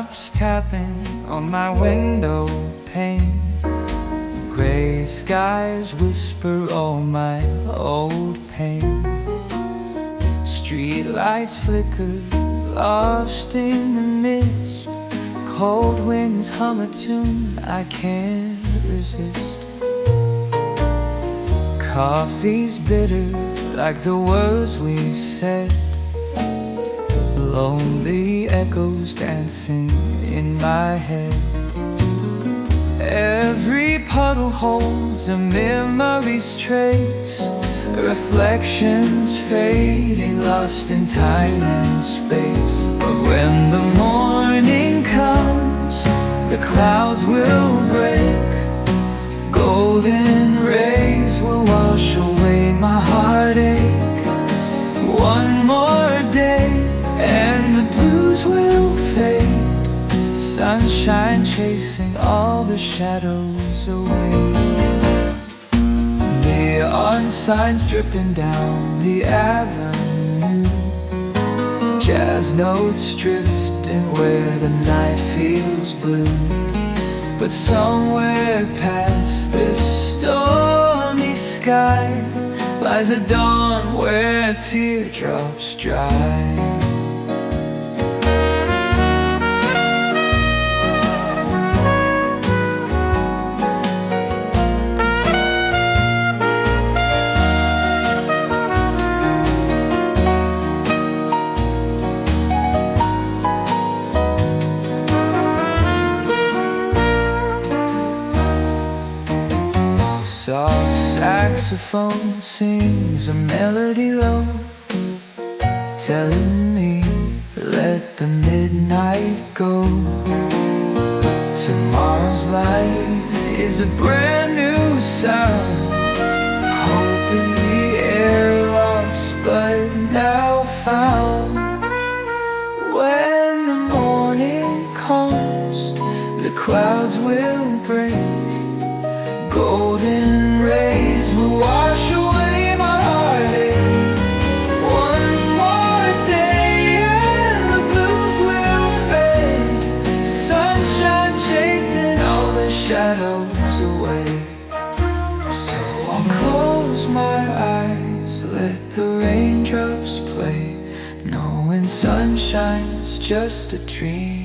raindrops tapping on my window pane. Gray skies whisper all my old pain. Street lights flicker, lost in the mist. Cold winds hum a tune I can't resist. Coffee's bitter like the words we've said. Lonely echoes dancing in my head. Every puddle holds a memory's trace. Reflections fading, lost in time and space. But when the morning comes, the clouds will break. Golden rays will wash away my heartache. One more day and the blues will fade. Sunshine chasing all the shadows away. Neon signs dripping down the avenue. Jazz notes drifting where the night feels blue. But somewhere past this stormy sky lies a dawn where teardrops dry. Soft saxophone sings a melody low, telling me, let the midnight go. Tomorrow's light is a brand new sound. Hope in the air lost but now found. When the morning comes, the clouds will break. Golden rays will wash away my heartache. One more day and the blues will fade. Sunshine chasing all the shadows away. So I'll close my eyes, let the raindrops play, knowing sunshine's just a dream.